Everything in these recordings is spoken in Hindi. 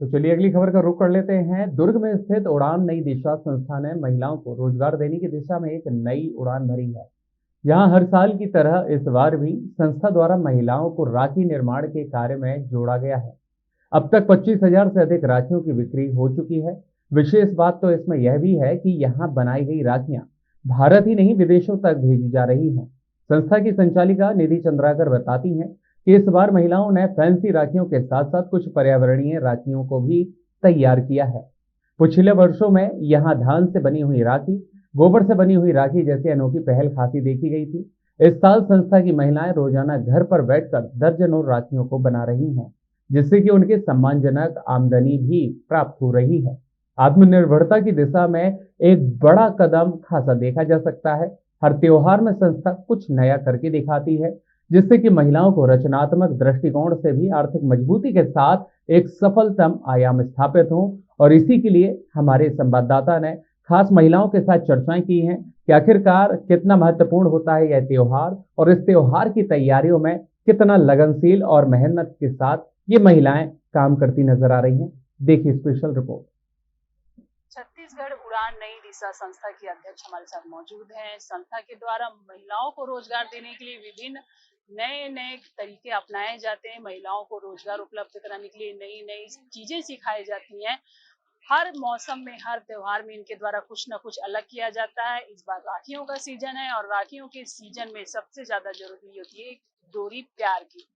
तो चलिए अगली खबर का रुख कर लेते हैं। दुर्ग में स्थित उड़ान नई दिशा संस्था ने महिलाओं को रोजगार देने की दिशा में एक नई उड़ान भरी है। यहाँ हर साल की तरह इस बार भी संस्था द्वारा महिलाओं को राखी निर्माण के कार्य में जोड़ा गया है। अब तक 25,000 से अधिक राखियों की बिक्री हो चुकी है। विशेष बात तो इसमें यह भी है कि यहाँ बनाई गई राखियां भारत ही नहीं विदेशों तक भेजी जा रही हैं। संस्था की संचालिका निधि चंद्राकर बताती हैं कि इस बार महिलाओं ने फैंसी राखियों के साथ साथ कुछ पर्यावरणीय राखियों को भी तैयार किया है। पिछले वर्षों में यहाँ धान से बनी हुई राखी, गोबर से बनी हुई राखी जैसी अनोखी पहल खासी देखी गई थी। इस साल संस्था की महिलाएं रोजाना घर पर बैठकर दर्जनों राखियों को बना रही हैं, जिससे कि उनके सम्मानजनक आमदनी भी प्राप्त हो रही है। आत्मनिर्भरता की दिशा में एक बड़ा कदम खासा देखा जा सकता है। हर त्योहार में संस्था कुछ नया करके दिखाती है, जिससे कि महिलाओं को रचनात्मक दृष्टिकोण से भी आर्थिक मजबूती के साथ एक सफलतम आयाम स्थापित हो। और इसी के लिए हमारे संवाददाता ने खास महिलाओं के साथ चर्चाएं की हैं कि आखिरकार कितना महत्वपूर्ण होता है यह त्योहार, और इस त्योहार की तैयारियों में कितना लगनशील और मेहनत के साथ ये महिलाएं काम करती नजर आ रही हैं। देखिए स्पेशल रिपोर्ट। छत्तीसगढ़ उड़ान नई दिशा संस्था की अध्यक्ष हमारे साथ मौजूद हैं। संस्था के द्वारा महिलाओं को रोजगार देने के लिए विभिन्न नए नए तरीके अपनाए जाते हैं। महिलाओं को रोजगार उपलब्ध कराने के लिए नई नई चीजें सिखाई जाती हैं। हर मौसम में, हर त्योहार में इनके द्वारा कुछ ना कुछ अलग किया जाता है। इस बार राखियों का सीजन है और राखियों के सीजन में सबसे ज्यादा जरूरी होती है डोरी, प्यार की।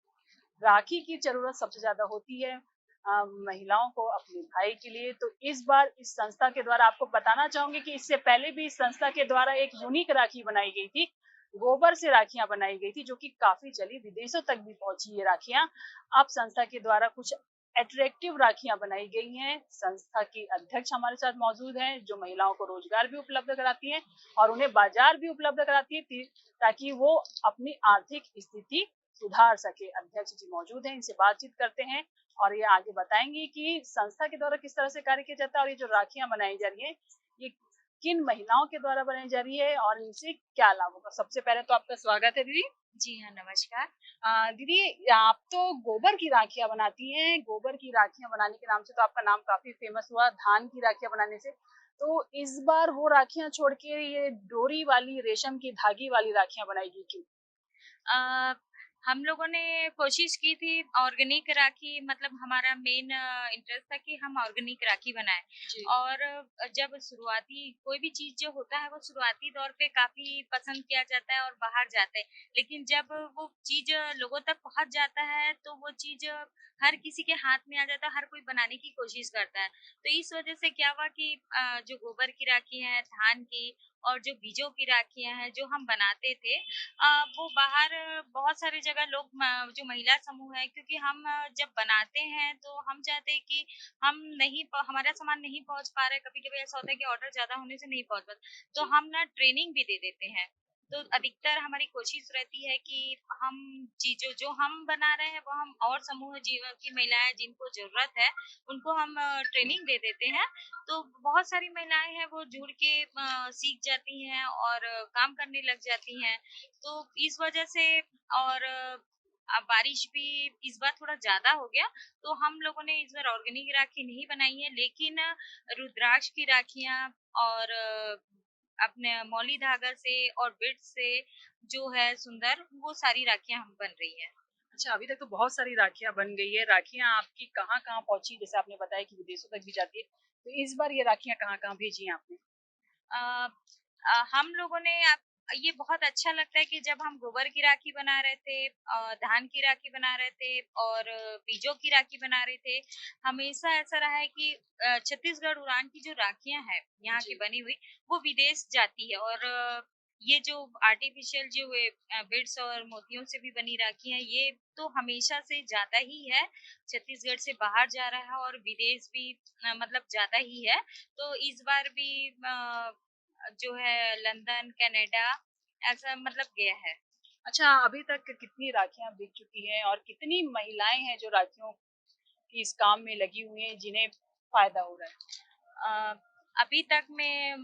राखी की जरूरत सबसे ज्यादा होती है महिलाओं को अपने भाई के लिए। तो इस बार इस संस्था के द्वारा, आपको बताना चाहूंगी कि इससे पहले भी इस संस्था के द्वारा एक यूनिक राखी बनाई गई थी। गोबर से राखियां बनाई गई थी जो कि काफी चली, विदेशों तक भी पहुंची ये राखियां। अब संस्था के द्वारा कुछ अट्रैक्टिव राखियां बनाई गई हैं। संस्था की अध्यक्ष हमारे साथ मौजूद हैं जो महिलाओं को रोजगार भी उपलब्ध कराती हैं और उन्हें बाजार भी उपलब्ध कराती है ताकि वो अपनी आर्थिक स्थिति सुधार सके। अध्यक्ष जी मौजूद हैं, इनसे बातचीत करते हैं और ये आगे बताएंगे कि संस्था के द्वारा किस तरह से कार्य किया जाता है और ये जो राखियां बनाई जा रही है ये किन महिलाओं के द्वारा बनाई जा रही है और इनसे क्या लाभ होगा। सबसे पहले तो आपका स्वागत है दीदी। जी हाँ, नमस्कार। दीदी, आप तो गोबर की राखियां बनाती हैं। गोबर की राखियां बनाने के नाम से तो आपका नाम काफी फेमस हुआ, धान की राखियां बनाने से। तो इस बार वो राखियां छोड़ के ये डोरी वाली, रेशम की धागी वाली राखियां बनाएगी क्यों? अ, हम लोगों ने कोशिश की थी ऑर्गेनिक राखी, मतलब हमारा मेन इंटरेस्ट था कि हम ऑर्गेनिक राखी बनाएँ। जी। और जब शुरुआती कोई भी चीज़ जो होता है वो शुरुआती दौर पे काफ़ी पसंद किया जाता है और बाहर जाता है। लेकिन जब वो चीज़ लोगों तक पहुँच जाता है तो वो चीज़ हर किसी के हाथ में आ जाता है, हर कोई बनाने की कोशिश करता है। तो इस वज़ह से क्या हुआ कि जो गोबर की राखी है, धान की और जो बीजों की राखियाँ हैं जो हम बनाते थे, वो बाहर बहुत सारी जगह लोग जो महिला समूह है, क्योंकि हम जब बनाते हैं तो हम चाहते हैं कि हम नहीं हमारा सामान नहीं पहुंच पा रहा है। कभी कभी ऐसा होता है कि ऑर्डर ज्यादा होने से नहीं पहुंच पाता, तो जी। हम ना ट्रेनिंग भी दे देते हैं। तो अधिकतर हमारी कोशिश रहती है कि हम चीजों जो हम बना रहे हैं वो हम और समूह जीवन की महिलाएं जिनको जरूरत है उनको हम ट्रेनिंग दे देते हैं। तो बहुत सारी महिलाएं हैं वो जुड़ के सीख जाती हैं और काम करने लग जाती हैं। तो इस वजह से और बारिश भी इस बार थोड़ा ज़्यादा हो गया, तो हम लोगों ने इस बार ऑर्गेनिक राखी नहीं बनाई है, लेकिन रुद्राक्ष की राखियाँ और अपने मौली धागा से और बिट्स से जो है सुंदर, वो सारी राखियाँ हम बन रही हैं। अच्छा, अभी तक तो बहुत सारी राखियां बन गई है। राखियां आपकी कहाँ कहाँ पहुंची, जैसे आपने बताया कि विदेशों तक भी जाती है, तो इस बार ये राखियां कहाँ कहाँ भेजी हैं आपने? अ हम लोगों ने ये बहुत अच्छा लगता है कि जब हम गोबर की राखी बना रहे थे, धान की राखी बना रहे थे और बीजों की राखी बना रहे थे, हमेशा ऐसा रहा है कि छत्तीसगढ़ उड़ान की जो राखियाँ हैं, यहाँ की जी। बनी हुई, वो विदेश जाती है। और ये जो आर्टिफ़िशियल जो बिड्स और मोतियों से भी बनी राखी हैं, ये तो हमेशा से जाता ही है, छत्तीसगढ़ से बाहर जा रहा है और विदेश भी मतलब जाता ही है। तो इस बार भी जो है लंदन, कनाडा ऐसा मतलब गया है। अच्छा, अभी तक कितनी राखियां बिक चुकी हैं और कितनी महिलाएं हैं जो राखियों की इस काम में लगी हुई हैं जिन्हें फायदा हो रहा है? अ, अभी तक में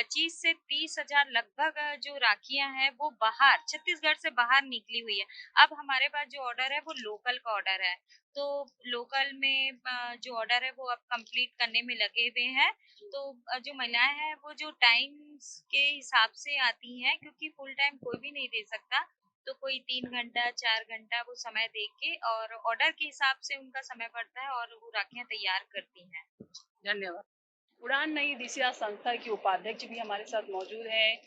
25 से 30 हजार लगभग जो राखियां हैं वो बाहर छत्तीसगढ़ से बाहर निकली हुई है। अब हमारे पास जो ऑर्डर है वो लोकल का ऑर्डर है, तो लोकल में जो ऑर्डर है वो अब कंप्लीट करने में लगे हुए हैं। तो जो महिलाएं हैं वो जो टाइम के हिसाब से आती हैं, क्योंकि फुल टाइम कोई भी नहीं दे सकता, तो कोई 3 घंटा 4 घंटा वो समय दे के और ऑर्डर के हिसाब से उनका समय पड़ता है और वो राखियां तैयार करती हैं। धन्यवाद। उड़ान नई दिशा संस्था की उपाध्यक्ष भी हमारे साथ मौजूद हैं।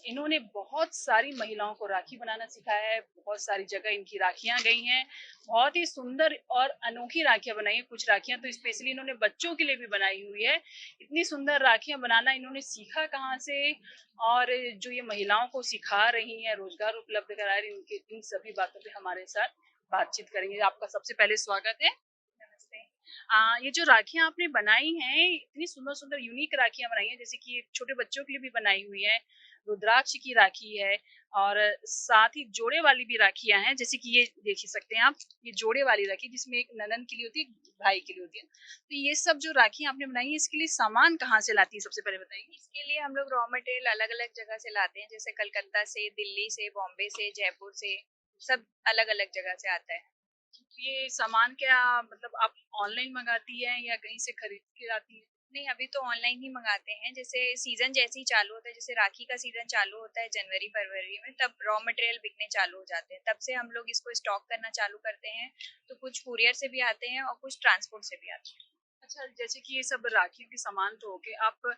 इन्होंने बहुत सारी महिलाओं को राखी बनाना सिखाया है, बहुत सारी जगह इनकी राखियां गई हैं। बहुत ही सुंदर और अनोखी राखियां बनाई हैं। कुछ राखियां तो स्पेशली इन्होंने बच्चों के लिए भी बनाई हुई है। इतनी सुंदर राखियां बनाना इन्होंने सीखा कहाँ से, और जो ये महिलाओं को सिखा रही हैं, रोजगार उपलब्ध करा रही हैं, इनके इन सभी बातों पे हमारे साथ बातचीत करेंगे। आपका सबसे पहले स्वागत है। नमस्ते। ये जो राखियां आपने बनाई हैं, इतनी सुंदर सुंदर यूनिक राखियां बनाई हैं, जैसे कि छोटे बच्चों के लिए भी बनाई हुई है, रुद्राक्ष की राखी है, और साथ ही जोड़े वाली भी राखियां हैं, जैसे कि ये देख ही सकते हैं आप, ये जोड़े वाली राखी जिसमें एक ननन के लिए होती है, एक भाई के लिए होती है। तो ये सब जो राखियां आपने बनाई है, इसके लिए सामान कहाँ से लाती है, सबसे पहले बताइए। इसके लिए हम लोग रॉ मटेरियल अलग अलग जगह से लाते हैं, जैसे कलकत्ता से, दिल्ली से, बॉम्बे से, जयपुर से, सब अलग अलग जगह से आता है। ये सामान क्या, मतलब आप ऑनलाइन मंगाती है या कहीं से खरीद के लाती है? नहीं, अभी तो ऑनलाइन ही मंगाते हैं। जैसे सीजन जैसे ही चालू होता है, जैसे राखी का सीजन चालू होता है जनवरी फरवरी में, तब रॉ मटेरियल बिकने चालू हो जाते हैं, तब से हम लोग इसको स्टॉक करना चालू करते हैं। तो कुछ कुरियर से भी आते हैं और कुछ ट्रांसपोर्ट से भी आते हैं। अच्छा, जैसे कि ये सब राखियों के सामान तो हो गए, आप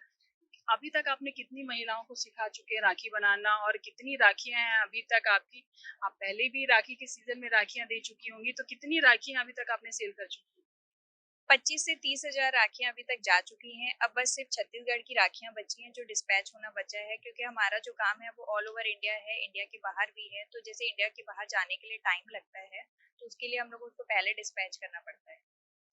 अभी तक आपने कितनी महिलाओं को सिखा चुके हैं राखी बनाना, और कितनी राखियां हैं अभी तक आपकी? आप पहले भी राखी के सीजन में राखियां दे चुकी होंगी, तो कितनी राखियां अभी तक आपने सेल कर चुकी हैं? 25 से 30 हजार राखियां अभी तक जा चुकी हैं। अब बस सिर्फ छत्तीसगढ़ की राखियां बची हैं जो डिस्पैच होना बचा है, क्योंकि हमारा जो काम है वो ऑल ओवर इंडिया है, इंडिया के बाहर भी है। तो जैसे इंडिया के बाहर जाने के लिए टाइम लगता है, तो उसके लिए हम लोग उसको पहले डिस्पैच करना पड़ता है।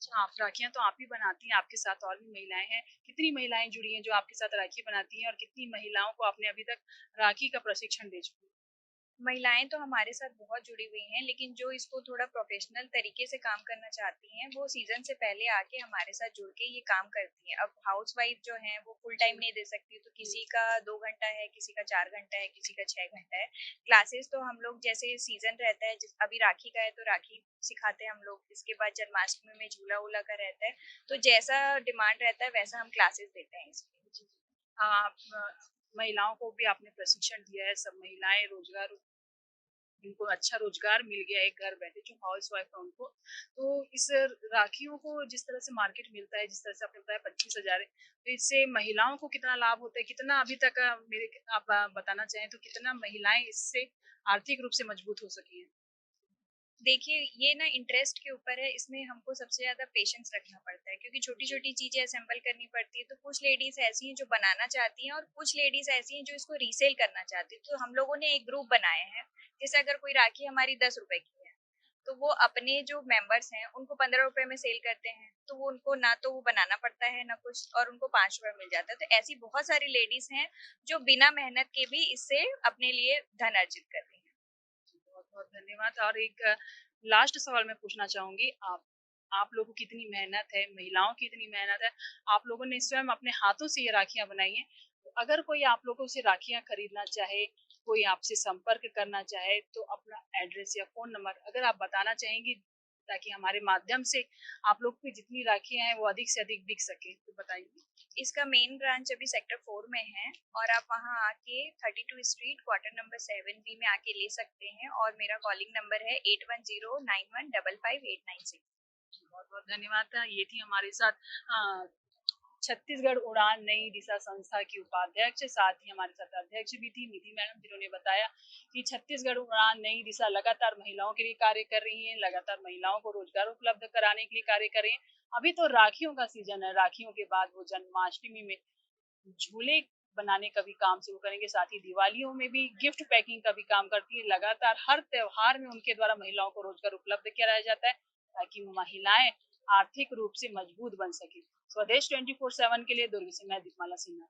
अच्छा, आप राखियां तो आप ही बनाती हैं, आपके साथ और भी महिलाएं हैं। कितनी महिलाएं जुड़ी हैं जो आपके साथ राखी बनाती हैं, और कितनी महिलाओं को आपने अभी तक राखी का प्रशिक्षण दे चुकी हैं? महिलाएं तो हमारे साथ बहुत जुड़ी हुई हैं, लेकिन जो इसको थोड़ा प्रोफेशनल तरीके से काम करना चाहती हैं, वो सीजन से पहले आके हमारे साथ जुड़ के ये काम करती हैं। अब हाउसवाइफ जो हैं वो फुल टाइम नहीं दे सकती, तो किसी का 2 घंटा है, किसी का 4 घंटा है, किसी का 6 घंटा है। क्लासेस तो हम लोग जैसे सीजन रहता है, अभी राखी का है तो राखी सिखाते हैं हम लोग, इसके बाद जन्माष्टमी में झूला वूला का रहता है। तो जैसा डिमांड रहता है वैसा हम क्लासेस देते हैं इसमें। आप महिलाओं को भी आपने प्रशिक्षण दिया है, सब महिलाएं रोजगार, इनको अच्छा रोजगार मिल गया है घर बैठे, जो हाउस वाइफ है उनको। तो इस राखियों को जिस तरह से मार्केट मिलता है, जिस तरह से आपने बताया 25,000 है, तो इससे महिलाओं को कितना लाभ होता है, कितना अभी तक आप बताना चाहें तो कितना महिलाएं इससे आर्थिक रूप से मजबूत हो सकी हैं? देखिए, ये ना इंटरेस्ट के ऊपर है, इसमें हमको सबसे ज़्यादा पेशेंस रखना पड़ता है, क्योंकि छोटी-छोटी चीज़ें असेंबल करनी पड़ती है। तो कुछ लेडीज़ ऐसी हैं जो बनाना चाहती हैं और कुछ लेडीज़ ऐसी हैं जो इसको रीसेल करना चाहती हैं। तो हम लोगों ने एक ग्रुप बनाए हैं, जैसे अगर कोई राखी हमारी ₹10 की है, तो वो अपने जो मेंबर्स हैं उनको ₹15 में सेल करते हैं। तो वो उनको ना तो वो बनाना पड़ता है ना कुछ, और उनको ₹5 मिल जाता है। तो ऐसी बहुत सारी लेडीज़ हैं जो बिना मेहनत के भी इससे अपने लिए धन अर्जित कर रही हैं। बहुत बहुत धन्यवाद। और एक लास्ट सवाल मैं पूछना चाहूंगी, आप लोगों की इतनी मेहनत है, महिलाओं की इतनी मेहनत है, आप लोगों ने स्वयं अपने हाथों से ये राखियां बनाई हैं। तो अगर कोई आप लोगों से राखियां खरीदना चाहे, कोई आपसे संपर्क करना चाहे, तो अपना एड्रेस या फोन नंबर अगर आप बताना चाहेंगी, ताकि हमारे माध्यम से आप लोग की जितनी राखियां हैं वो अधिक से अधिक बिक सके, तो बताइए। इसका मेन ब्रांच अभी सेक्टर 4 में है, और आप वहाँ आके 32 स्ट्रीट क्वार्टर नंबर 7B में आके ले सकते हैं, और मेरा कॉलिंग नंबर है 8109155896। बहुत बहुत धन्यवाद था। ये थी हमारे साथ अ, छत्तीसगढ़ उड़ान नई दिशा संस्था की उपाध्यक्ष, साथ ही हमारे साथ अध्यक्ष भी थी निधि मैडम, जिन्होंने बताया कि छत्तीसगढ़ उड़ान नई दिशा लगातार महिलाओं के लिए कार्य कर रही है, लगातार महिलाओं को रोजगार उपलब्ध कराने के लिए कार्य कर रही है। अभी तो राखियों का सीजन है, राखियों के बाद वो जन्माष्टमी में झूले बनाने का भी काम शुरू करेंगे, साथ ही दिवालियों में भी गिफ्ट पैकिंग का भी काम करती है। लगातार हर त्योहार में उनके द्वारा महिलाओं को रोजगार उपलब्ध कराया जाता है, ताकि महिलाएं आर्थिक रूप से मजबूत बन सके। स्वदेश 24/7 के लिए दुर्ग से मैं दीपमाला सिन्हा।